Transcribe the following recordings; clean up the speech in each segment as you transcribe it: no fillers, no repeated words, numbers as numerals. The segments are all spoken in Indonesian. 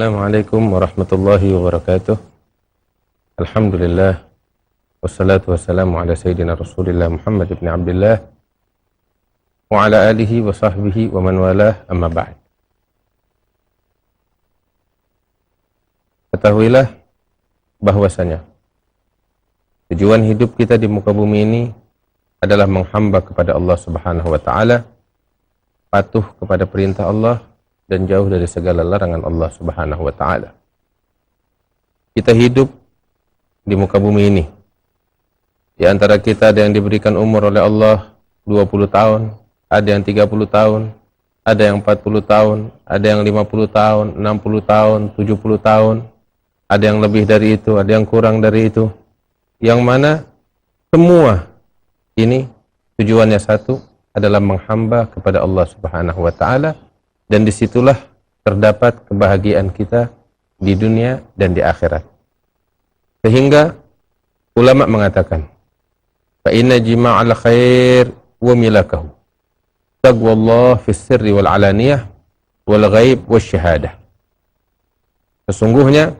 Assalamualaikum warahmatullahi wabarakatuh. Alhamdulillah. Wassalatu wassalamu ala sayyidina Rasulillah Muhammad ibn Abdullah wa ala alihi wa sahbihi wa man walah, amma ba'd. Ketahuilah bahwasanya tujuan hidup kita di muka bumi ini adalah menghamba kepada Allah Subhanahu wa taala, patuh kepada perintah Allah dan jauh dari segala larangan Allah Subhanahu wa taala. Kita hidup di muka bumi ini. Di antara kita ada yang diberikan umur oleh Allah 20 tahun, ada yang 30 tahun, ada yang 40 tahun, ada yang 50 tahun, 60 tahun, 70 tahun, ada yang lebih dari itu, ada yang kurang dari itu. Yang mana semua ini tujuannya satu, adalah menghamba kepada Allah Subhanahu wa taala. Dan disitulah terdapat kebahagiaan kita di dunia dan di akhirat. Sehingga ulama mengatakan, fa inna jima'al khair wa milakahu taqwallah fis sirri wal alaniyah wal ghaib wasyahadah. Sesungguhnya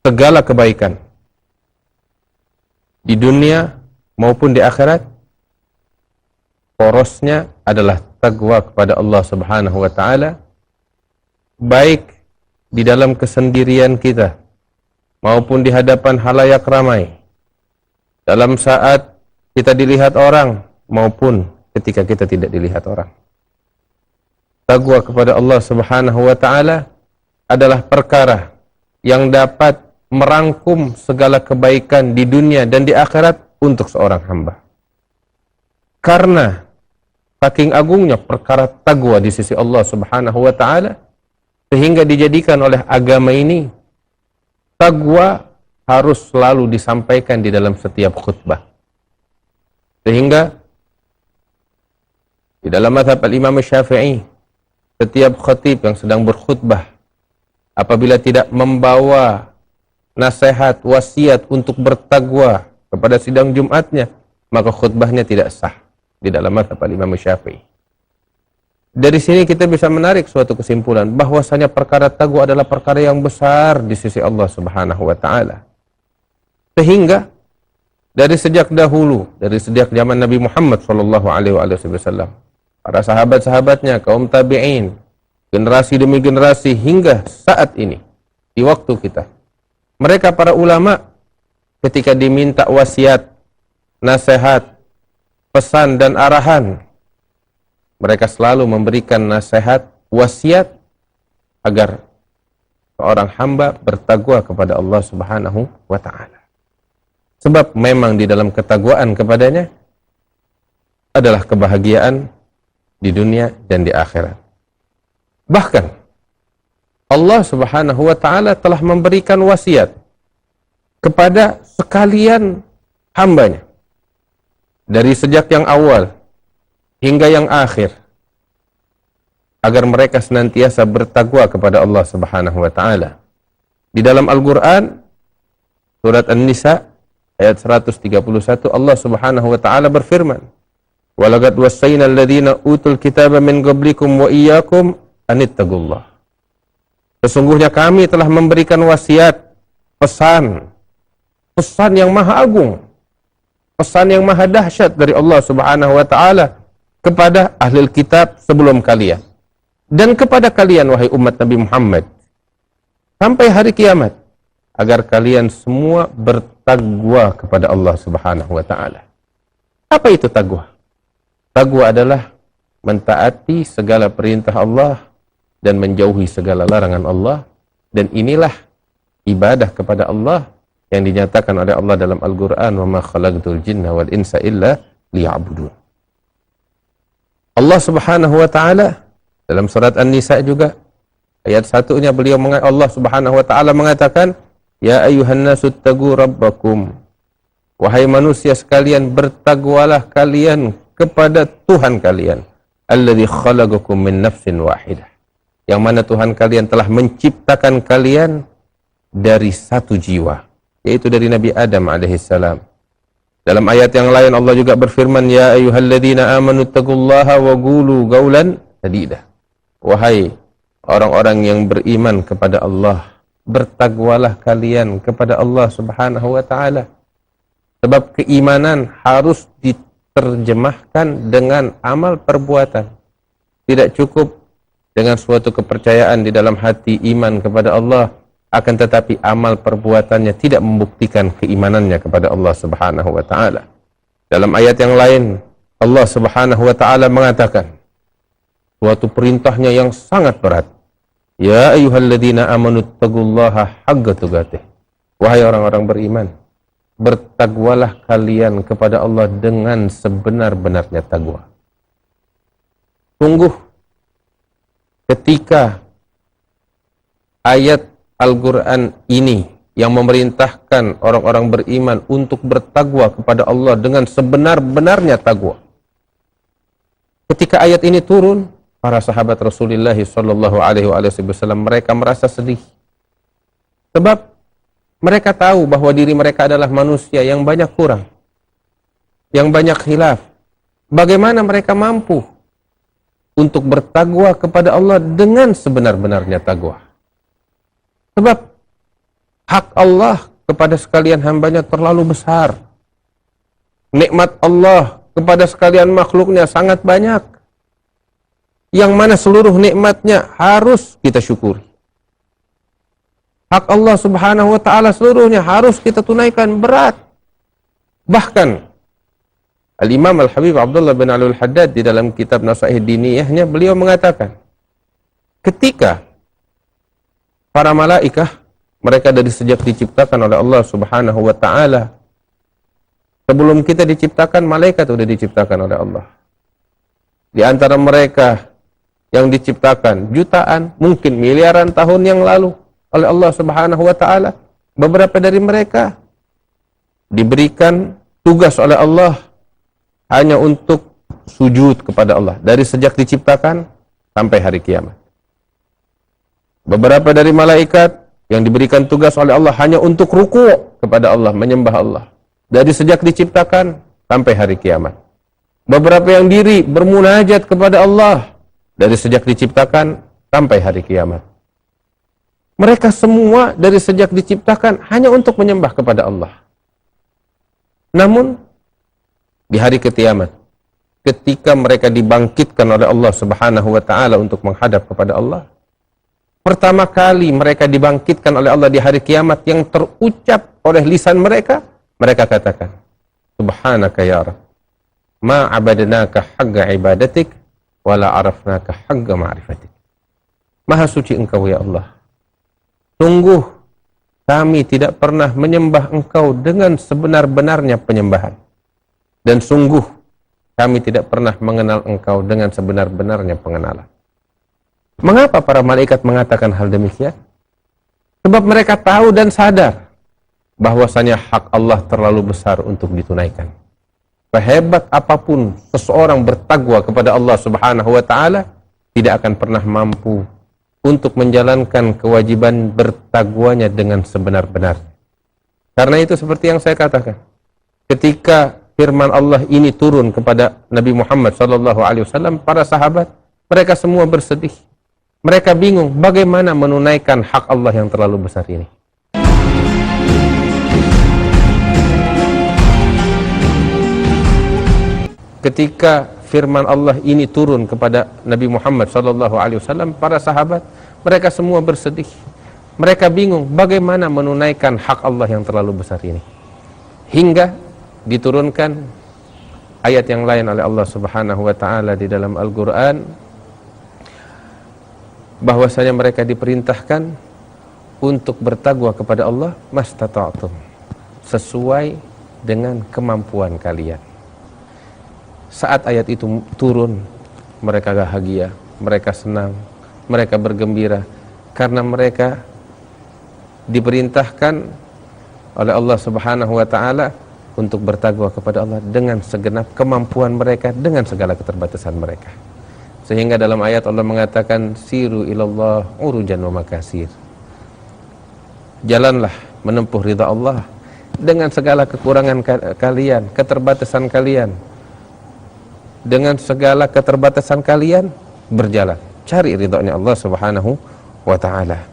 segala kebaikan di dunia maupun di akhirat, porosnya adalah takwa kepada Allah Subhanahu wa taala, baik di dalam kesendirian kita maupun di hadapan halayak ramai, dalam saat kita dilihat orang maupun ketika kita tidak dilihat orang. Takwa kepada Allah Subhanahu wa taala adalah perkara yang dapat merangkum segala kebaikan di dunia dan di akhirat untuk seorang hamba. Karena saking agungnya perkara takwa di sisi Allah Subhanahu wa taala, sehingga dijadikan oleh agama ini takwa harus selalu disampaikan di dalam setiap khutbah. Sehingga di dalam mazhab al-Imam Syafi'i, setiap khatib yang sedang berkhutbah apabila tidak membawa nasihat, wasiat untuk bertakwa kepada sidang Jumatnya, maka khutbahnya tidak sah. Di dalam mazhab Imam Syafi'i. Dari sini kita bisa menarik suatu kesimpulan bahwasanya perkara takwa adalah perkara yang besar di sisi Allah Subhanahu wa taala. Sehingga dari sejak dahulu, dari sejak zaman Nabi Muhammad sallallahu alaihi wasallam, para sahabat-sahabatnya, kaum tabi'in, generasi demi generasi hingga saat ini di waktu kita, mereka para ulama ketika diminta wasiat, nasihat, pesan dan arahan, mereka selalu memberikan nasihat, wasiat agar seorang hamba bertakwa kepada Allah Subhanahu wa taala. Sebab memang di dalam ketakwaan kepadanya adalah kebahagiaan di dunia dan di akhirat. Bahkan Allah Subhanahu wa taala telah memberikan wasiat kepada sekalian hambanya, dari sejak yang awal hingga yang akhir, agar mereka senantiasa bertakwa kepada Allah Subhanahu wa taala. Di dalam Al-Qur'an surat An-Nisa ayat 131, Allah Subhanahu wa taala berfirman, "Wa laqad wassayna alladziina utul kitaba min qablikum wa iyyakum anittaqullah." Sesungguhnya kami telah memberikan wasiat, pesan yang maha agung, pesan yang maha dahsyat dari Allah Subhanahu wa taala kepada ahli kitab sebelum kalian dan kepada kalian wahai umat Nabi Muhammad sampai hari kiamat, agar kalian semua bertakwa kepada Allah Subhanahu wa taala. Apa itu takwa? Takwa adalah mentaati segala perintah Allah dan menjauhi segala larangan Allah, dan inilah ibadah kepada Allah yang dinyatakan oleh Allah dalam Al-Quran, wa ma khalaqtul jinna wal insa illa liya'budun. Allah Subhanahu wa taala dalam surat An-Nisa juga ayat 1-nya Allah Subhanahu wa taala mengatakan, ya ayyuhan nasu taqu rabbakum, wahai manusia sekalian, bertakwalah kalian kepada Tuhan kalian, alladzi khalaqakum min nafsin wahidah, yang mana Tuhan kalian telah menciptakan kalian dari satu jiwa, yaitu dari Nabi Adam alaihissalam. Dalam ayat yang lain Allah juga berfirman, ya ayyuhalladzina amanu taqullaha wa qulu qawlan sadida, wahai orang-orang yang beriman kepada Allah, bertakwalah kalian kepada Allah Subhanahu wa taala. Sebab keimanan harus diterjemahkan dengan amal perbuatan. Tidak cukup dengan suatu kepercayaan di dalam hati iman kepada Allah, akan tetapi amal perbuatannya tidak membuktikan keimanannya kepada Allah Subhanahu wa taala. Dalam ayat yang lain, Allah Subhanahu wa taala mengatakan suatu perintahnya yang sangat berat. Ya ayyuhalladzina amanu taqullaha haqqa tuqatih. Wahai orang-orang beriman, bertakwalah kalian kepada Allah dengan sebenar-benarnya takwa. Sungguh ketika ayat Al-Quran ini yang memerintahkan orang-orang beriman untuk bertakwa kepada Allah dengan sebenar-benarnya takwa. Ketika ayat ini turun, para sahabat Rasulullah sallallahu alaihi wasallam mereka merasa sedih. Sebab mereka tahu bahwa diri mereka adalah manusia yang banyak kurang, yang banyak khilaf. Bagaimana mereka mampu untuk bertakwa kepada Allah dengan sebenar-benarnya takwa? Sebab hak Allah kepada sekalian hambanya terlalu besar. Nikmat Allah kepada sekalian makhluknya sangat banyak, yang mana seluruh nikmatnya harus kita syukuri. Hak Allah Subhanahu wa taala seluruhnya harus kita tunaikan, berat. Bahkan Al-Imam Al-Habib Abdullah bin Alul Haddad di dalam kitab Nasaih Diniyahnya, beliau mengatakan, ketika para malaikah, mereka dari sejak diciptakan oleh Allah Subhanahu wa taala, sebelum kita diciptakan, malaikat sudah diciptakan oleh Allah. Di antara mereka yang diciptakan jutaan, mungkin miliaran tahun yang lalu oleh Allah Subhanahu wa taala, beberapa dari mereka diberikan tugas oleh Allah hanya untuk sujud kepada Allah dari sejak diciptakan sampai hari kiamat. Beberapa dari malaikat yang diberikan tugas oleh Allah hanya untuk ruku' kepada Allah, menyembah Allah dari sejak diciptakan sampai hari kiamat. Beberapa yang diri bermunajat kepada Allah dari sejak diciptakan sampai hari kiamat. Mereka semua dari sejak diciptakan hanya untuk menyembah kepada Allah. Namun di hari kiamat, ketika mereka dibangkitkan oleh Allah Subhanahu wa taala untuk menghadap kepada Allah, pertama kali mereka dibangkitkan oleh Allah di hari kiamat, yang terucap oleh lisan mereka, mereka katakan, Subhanaka ya Rabb, ma abadnaka haqqa ibadatik, wala arafnaka haqqa ma'rifatik. Maha suci Engkau ya Allah, sungguh kami tidak pernah menyembah Engkau dengan sebenar-benarnya penyembahan, dan sungguh kami tidak pernah mengenal Engkau dengan sebenar-benarnya pengenalan. Mengapa para malaikat mengatakan hal demikian? Sebab mereka tahu dan sadar bahwasanya hak Allah terlalu besar untuk ditunaikan. Sehebat apapun seseorang bertakwa kepada Allah Subhanahu wa taala, tidak akan pernah mampu untuk menjalankan kewajiban bertakwanya dengan sebenar-benarnya. Karena itu seperti yang saya katakan, ketika firman Allah ini turun kepada Nabi Muhammad SAW, para sahabat mereka semua bersedih. Mereka bingung bagaimana menunaikan hak Allah yang terlalu besar ini. Ketika firman Allah ini turun kepada Nabi Muhammad SAW, para sahabat mereka semua bersedih. Mereka bingung bagaimana menunaikan hak Allah yang terlalu besar ini. Hingga diturunkan ayat yang lain oleh Allah Subhanahu wa taala di dalam Al-Qur'an, bahwasanya mereka diperintahkan untuk bertakwa kepada Allah mastata'tum, sesuai dengan kemampuan kalian. Saat ayat itu turun, mereka bahagia, mereka senang, mereka bergembira, karena mereka diperintahkan oleh Allah Subhanahu wa taala untuk bertakwa kepada Allah dengan segenap kemampuan mereka, dengan segala keterbatasan mereka. Sehingga dalam ayat Allah mengatakan, siru ilallah urujan wa makasir. Jalanlah menempuh ridha Allah dengan segala kekurangan kalian, keterbatasan kalian. Dengan segala keterbatasan kalian, berjalan. cari ridhonya Allah Subhanahu wa taala.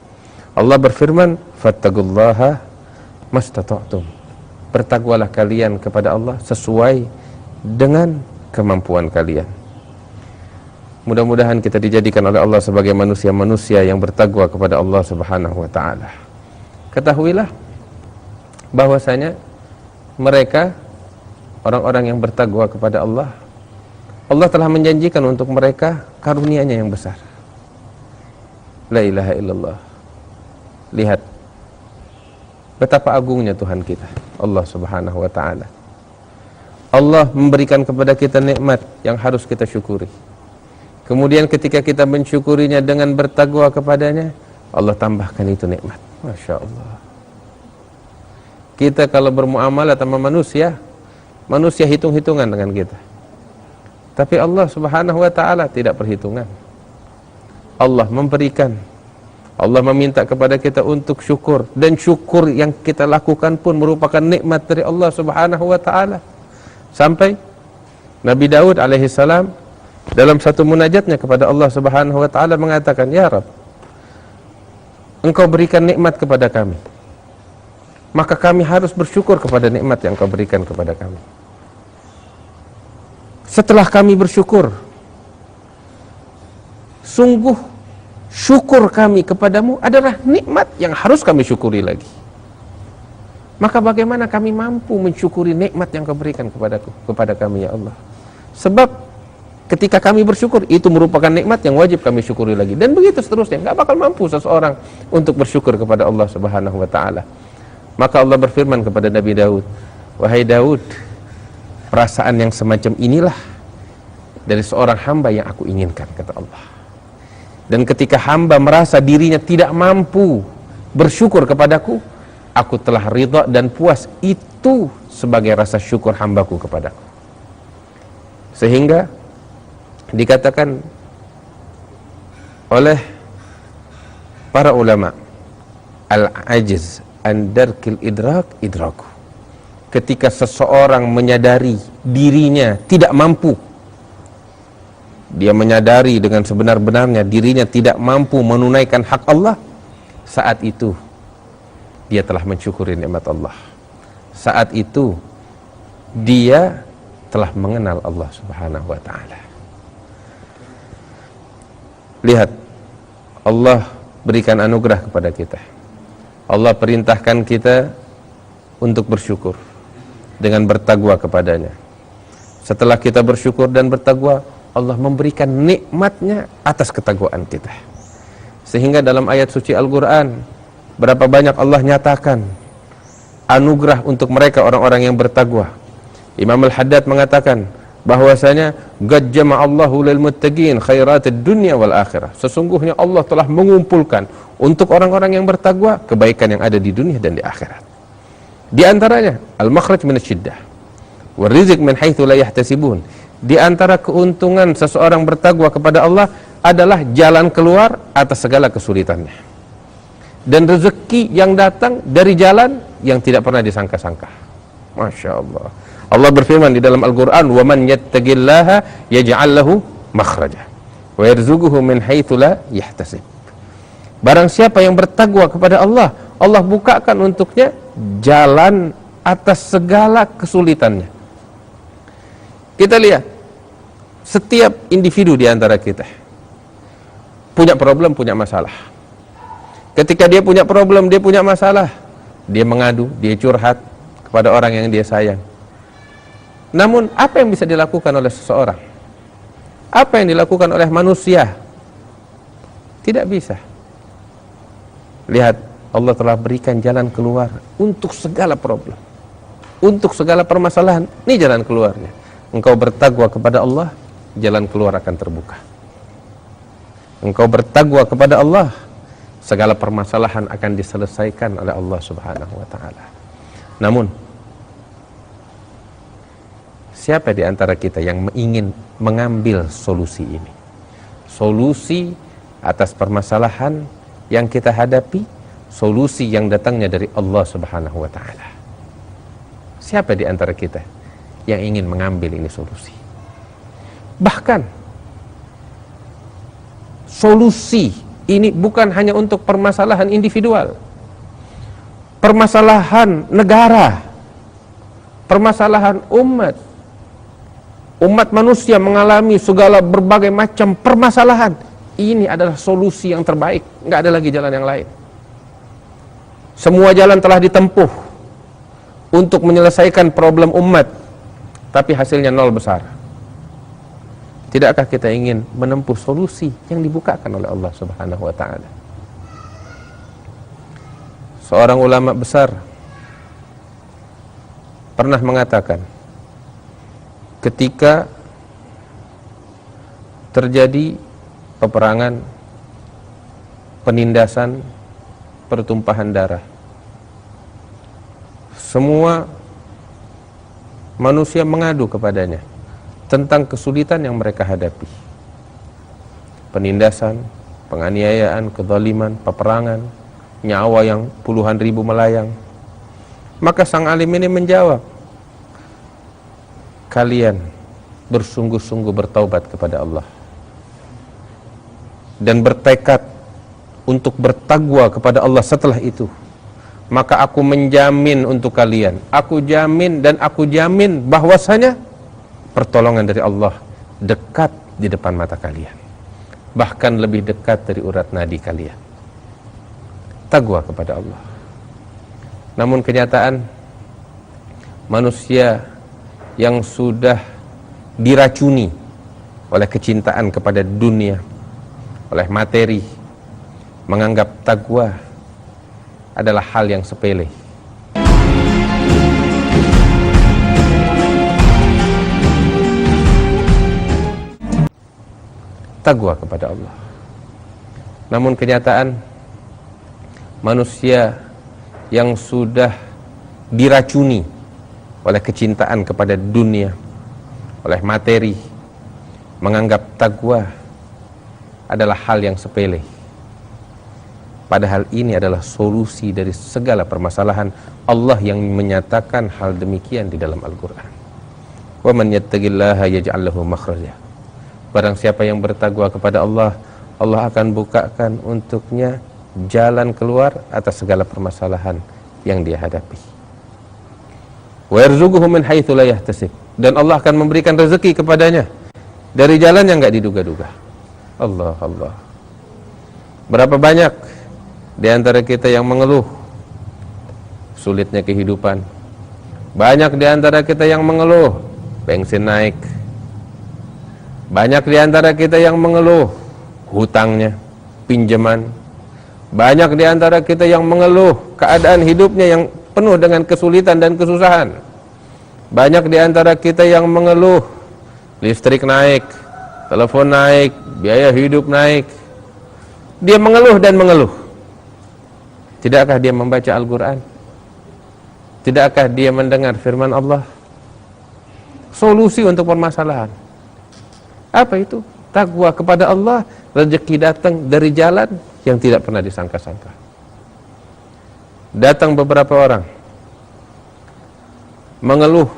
Allah berfirman, "Fattaqullaha mastata'tum." Bertakwalah kalian kepada Allah sesuai dengan kemampuan kalian. Mudah-mudahan kita dijadikan oleh Allah sebagai manusia-manusia yang bertakwa kepada Allah Subhanahu wa taala. Ketahuilah bahwasanya mereka orang-orang yang bertakwa kepada Allah, Allah telah menjanjikan untuk mereka karunia-Nya yang besar. La ilaha illallah. Lihat betapa agungnya Tuhan kita, Allah Subhanahu wa taala. Allah memberikan kepada kita nikmat yang harus kita syukuri. Kemudian ketika kita mensyukurinya dengan bertakwa kepadanya, Allah tambahkan itu nikmat. Masya Allah. Kita kalau bermuamalah sama manusia, manusia hitung-hitungan dengan kita. Tapi Allah Subhanahu wa taala tidak perhitungan. Allah memberikan. Allah meminta kepada kita untuk syukur, dan syukur yang kita lakukan pun merupakan nikmat dari Allah Subhanahu wa taala. Sampai Nabi Daud alaihi salam dalam satu munajatnya kepada Allah Subhanahu wa taala mengatakan, "Ya Rabb, Engkau berikan nikmat kepada kami, maka kami harus bersyukur kepada nikmat yang Engkau berikan kepada kami. Setelah kami bersyukur, sungguh syukur kami kepadamu adalah nikmat yang harus kami syukuri lagi. Maka bagaimana kami mampu mensyukuri nikmat yang Kau berikan kepada kami, ya Allah? Sebab ketika kami bersyukur, itu merupakan nikmat yang wajib kami syukuri lagi. Dan begitu seterusnya, nggak bakal mampu seseorang untuk bersyukur kepada Allah Subhanahu wa taala. Maka Allah berfirman kepada Nabi Daud, "Wahai Daud, perasaan yang semacam inilah dari seorang hamba yang aku inginkan," kata Allah. Dan ketika hamba merasa dirinya tidak mampu bersyukur kepadaku, aku telah ridha dan puas itu sebagai rasa syukur hambaku kepadaku. Sehingga dikatakan oleh para ulama, al-ajiz an darkil idrak idraku. Ketika seseorang menyadari dirinya tidak mampu, dia menyadari dengan sebenar-benarnya dirinya tidak mampu menunaikan hak Allah, saat itu dia telah mensyukuri nikmat Allah. Saat itu dia telah mengenal Allah Subhanahu wa taala. Lihat, Allah berikan anugerah kepada kita. Allah perintahkan kita untuk bersyukur dengan bertakwa kepadanya. Setelah kita bersyukur dan bertakwa, Allah memberikan nikmatnya atas ketakwaan kita. Sehingga dalam ayat suci Al-Quran, berapa banyak Allah nyatakan anugerah untuk mereka orang-orang yang bertakwa. Imam Al-Haddad mengatakan bahwasanya qad jama'allahu lil muttaqin khairatid dunya wal akhirah. Sesungguhnya Allah telah mengumpulkan untuk orang-orang yang bertakwa kebaikan yang ada di dunia dan di akhirat. Di antaranya al-makhraj minasyiddah wa rizq min haitsu la yahtasibun. Di antara keuntungan seseorang bertakwa kepada Allah adalah jalan keluar atas segala kesulitannya, dan rezeki yang datang dari jalan yang tidak pernah disangka-sangka. Masya Allah. Allah berfirman di dalam Al-Quran, وَمَنْ يَتَّقِ اللَّهَ يَجْعَلْ لَهُ مَخْرَجًا وَيَرْزُقُهُ مِنْ حَيْثُ لَا يَحْتَسِبُ. Barang siapa yang bertakwa kepada Allah, Allah bukakan untuknya jalan atas segala kesulitannya. Kita lihat, setiap individu di antara kita punya problem, punya masalah. Ketika dia punya problem, dia punya masalah, dia mengadu, dia curhat kepada orang yang dia sayang. Namun apa yang bisa dilakukan oleh seseorang? Apa yang dilakukan oleh manusia? Tidak bisa. Lihat, Allah telah berikan jalan keluar untuk segala problem, untuk segala permasalahan. Ini jalan keluarnya. Engkau bertakwa kepada Allah, jalan keluar akan terbuka. Engkau bertakwa kepada Allah, segala permasalahan akan diselesaikan oleh Allah Subhanahu wa taala. Namun siapa di antara kita yang ingin mengambil solusi ini? Solusi atas permasalahan yang kita hadapi, solusi yang datangnya dari Allah Subhanahu wa taala. Siapa di antara kita yang ingin mengambil ini solusi? Bahkan solusi ini bukan hanya untuk permasalahan individual, permasalahan negara, permasalahan umat. Umat manusia mengalami segala berbagai macam permasalahan. Ini adalah solusi yang terbaik, nggak ada lagi jalan yang lain. Semua jalan telah ditempuh untuk menyelesaikan problem umat, tapi hasilnya nol besar. Tidakkah kita ingin menempuh solusi yang dibukakan oleh Allah Subhanahu wa ta'ala? Seorang ulama besar pernah mengatakan, ketika terjadi peperangan, penindasan, pertumpahan darah, semua manusia mengadu kepadanya tentang kesulitan yang mereka hadapi. Penindasan, penganiayaan, kezaliman, peperangan, nyawa yang puluhan ribu melayang. Maka sang alim ini menjawab, kalian bersungguh-sungguh bertaubat kepada Allah dan bertekad untuk bertakwa kepada Allah setelah itu, maka aku menjamin untuk kalian, aku jamin dan aku jamin bahwasanya pertolongan dari Allah dekat di depan mata kalian, bahkan lebih dekat dari urat nadi kalian. Takwa kepada Allah. Namun kenyataan, manusia yang sudah diracuni oleh kecintaan kepada dunia, oleh materi, menganggap takwa adalah hal yang sepele. Takwa kepada Allah. Namun kenyataan, manusia yang sudah diracuni oleh kecintaan kepada dunia, oleh materi, menganggap takwa adalah hal yang sepele. Padahal ini adalah solusi dari segala permasalahan. Allah yang menyatakan hal demikian di dalam Al-Quran. Wa man yattaqillaha yaj'al lahu makhraja. Barang siapa yang bertakwa kepada Allah, Allah akan bukakan untuknya jalan keluar atas segala permasalahan yang dia hadapi. Wa yarzuquhu min haitsu la yahtasib. Dan Allah akan memberikan rezeki kepadanya dari jalan yang enggak diduga-duga. Allah. Berapa banyak di antara kita yang mengeluh sulitnya kehidupan. Banyak di antara kita yang mengeluh bensin naik. Banyak di antara kita yang mengeluh hutangnya, pinjaman. Banyak di antara kita yang mengeluh keadaan hidupnya yang penuh dengan kesulitan dan kesusahan. Banyak di antara kita yang mengeluh listrik naik, telepon naik, biaya hidup naik. Dia mengeluh dan mengeluh. Tidakkah dia membaca Al-Quran? Tidakkah dia mendengar firman Allah? Solusi untuk permasalahan. Apa itu? Takwa kepada Allah, rezeki datang dari jalan yang tidak pernah disangka-sangka. Datang beberapa orang mengeluh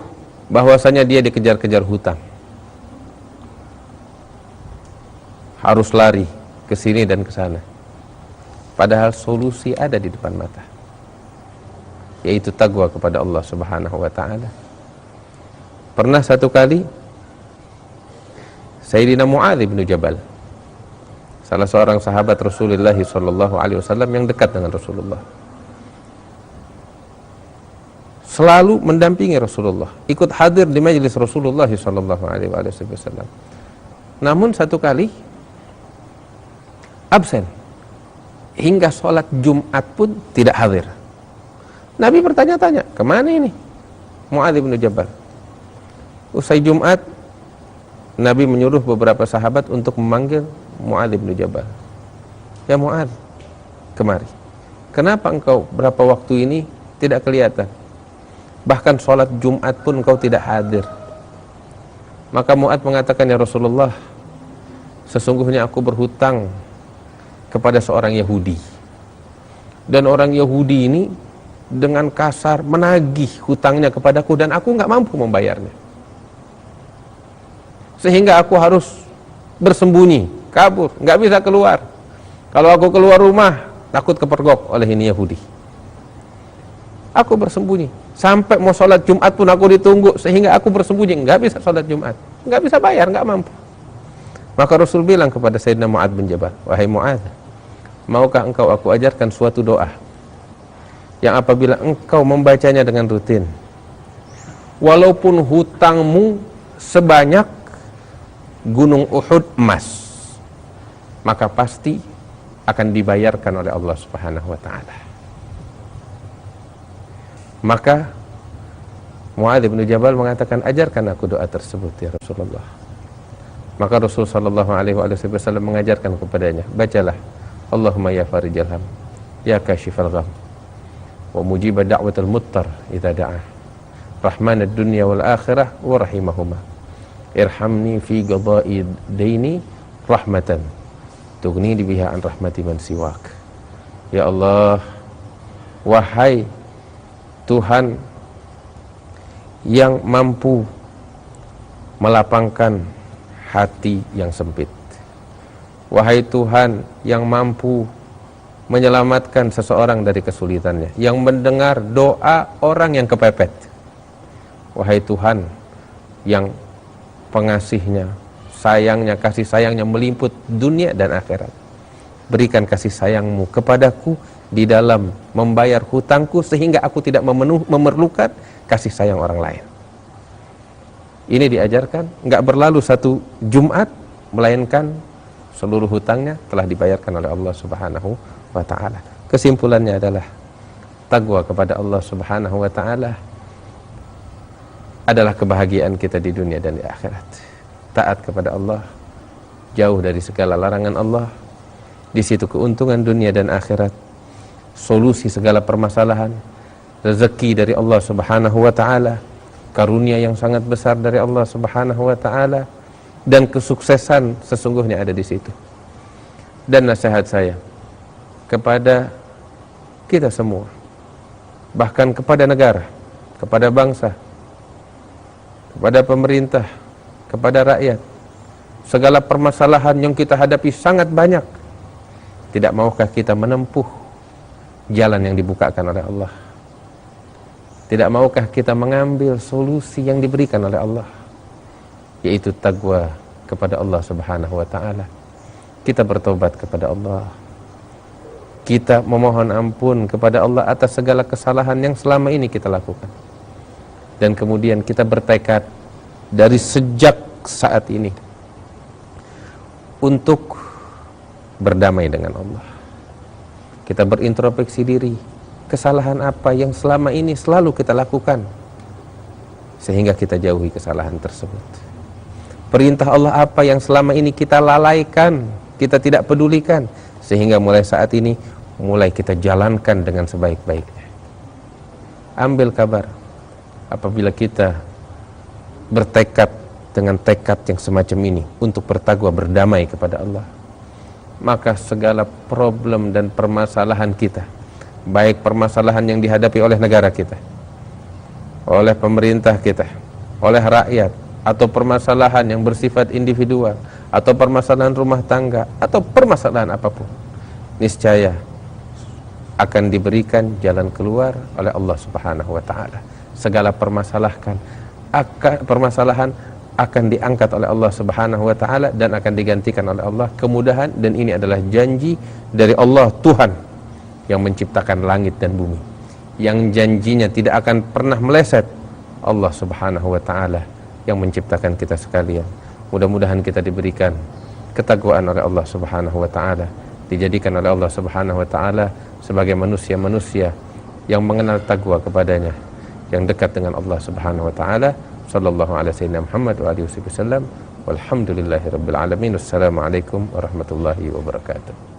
bahwasanya dia dikejar-kejar hutang, harus lari ke sini dan ke sana. Padahal solusi ada di depan mata, yaitu takwa kepada Allah Subhanahu wa ta'ala. Pernah satu kali Sayyidina Mu'adz bin Jabal, salah seorang sahabat Rasulullah SAW yang dekat dengan Rasulullah, selalu mendampingi Rasulullah, ikut hadir di majelis Rasulullah SAW. Namun satu kali absen, hingga sholat Jumat pun tidak hadir. Nabi bertanya-tanya, kemana ini Mu'adz bin Jabal? Usai Jumat, Nabi menyuruh beberapa sahabat untuk memanggil Mu'adz bin Jabal. Ya Mu'adz, kemari. Kenapa engkau berapa waktu ini tidak kelihatan? Bahkan sholat Jumat pun engkau tidak hadir. Maka Mu'adz mengatakan, ya Rasulullah, sesungguhnya aku berhutang kepada seorang Yahudi. Dan orang Yahudi ini dengan kasar menagih hutangnya kepadaku dan aku nggak mampu membayarnya. Sehingga aku harus bersembunyi kabur, nggak bisa keluar. Kalau aku keluar rumah, takut kepergok oleh ini Yahudi. Aku bersembunyi. Sampai mau sholat Jumat pun aku ditunggu, sehingga aku bersembunyi, nggak bisa sholat Jumat, nggak bisa bayar, nggak mampu. Maka Rasul bilang kepada Sayyidina Mu'adz bin Jabal, wahai Mu'adz, maukah engkau aku ajarkan suatu doa yang apabila engkau membacanya dengan rutin, walaupun hutangmu sebanyak gunung Uhud emas, maka pasti akan dibayarkan oleh Allah Subhanahu wa taala. Maka Mu'adz bin Jabal mengatakan, ajarkan aku doa tersebut ya Rasulullah. Maka Rasul sallallahu alaihi wasallam mengajarkan kepadanya, bacalah Allahumma ya farijal ham, ya kashifal gham, wa mujib da'watal muttar idza da'a, rahmanad dunya wal akhirah wa rahimahuma, irhamni fi qada'i daini rahmatan tughni biha an rahmati man siwak. Ya Allah, wahai Tuhan yang mampu melapangkan hati yang sempit, wahai Tuhan yang mampu menyelamatkan seseorang dari kesulitannya, yang mendengar doa orang yang kepepet, wahai Tuhan yang pengasihnya, sayangnya, kasih sayangnya melimput dunia dan akhirat, berikan kasih sayangmu kepadaku di dalam membayar hutangku sehingga aku tidak memerlukan kasih sayang orang lain. Ini diajarkan, nggak berlalu satu Jumat melainkan seluruh hutangnya telah dibayarkan oleh Allah Subhanahu wa taala. Kesimpulannya adalah takwa kepada Allah Subhanahu wa taala adalah kebahagiaan kita di dunia dan di akhirat. Taat kepada Allah, jauh dari segala larangan Allah, di situ keuntungan dunia dan akhirat, solusi segala permasalahan, rezeki dari Allah Subhanahu wa taala, karunia yang sangat besar dari Allah Subhanahu wa taala, dan kesuksesan sesungguhnya ada di situ. Dan nasihat saya kepada kita semua, bahkan kepada negara, kepada bangsa, kepada pemerintah, kepada rakyat, segala permasalahan yang kita hadapi sangat banyak. Tidak maukah kita menempuh jalan yang dibukakan oleh Allah? Tidak maukah kita mengambil solusi yang diberikan oleh Allah, yaitu takwa kepada Allah Subhanahu wa taala. Kita bertobat kepada Allah, kita memohon ampun kepada Allah atas segala kesalahan yang selama ini kita lakukan, dan kemudian kita bertekad dari sejak saat ini untuk berdamai dengan Allah. Kita berintrospeksi diri, kesalahan apa yang selama ini selalu kita lakukan sehingga kita jauhi kesalahan tersebut. Perintah Allah apa yang selama ini kita lalaikan, kita tidak pedulikan, sehingga mulai saat ini mulai kita jalankan dengan sebaik-baiknya. Ambil kabar, apabila kita bertekad dengan tekad yang semacam ini untuk bertakwa berdamai kepada Allah, maka segala problem dan permasalahan kita, baik permasalahan yang dihadapi oleh negara kita, oleh pemerintah kita, oleh rakyat, atau permasalahan yang bersifat individual, atau permasalahan rumah tangga, atau permasalahan apapun, niscaya akan diberikan jalan keluar oleh Allah Subhanahu wa taala. Segala permasalahan akan diangkat oleh Allah Subhanahu wa taala dan akan digantikan oleh Allah kemudahan, dan ini adalah janji dari Allah Tuhan yang menciptakan langit dan bumi, yang janjinya tidak akan pernah meleset. Allah Subhanahu wa taala yang menciptakan kita sekalian. Mudah-mudahan kita diberikan ketakwaan oleh Allah Subhanahu wa taala, dijadikan oleh Allah Subhanahu wa taala sebagai manusia-manusia yang mengenal takwa kepadanya, yang dekat dengan Allah Subhanahu wa taala. Sallallahu alaihi wasallam Muhammad wa alihi wasallam. Walhamdulillahirabbil alamin. Wassalamualaikum warahmatullahi wabarakatuh.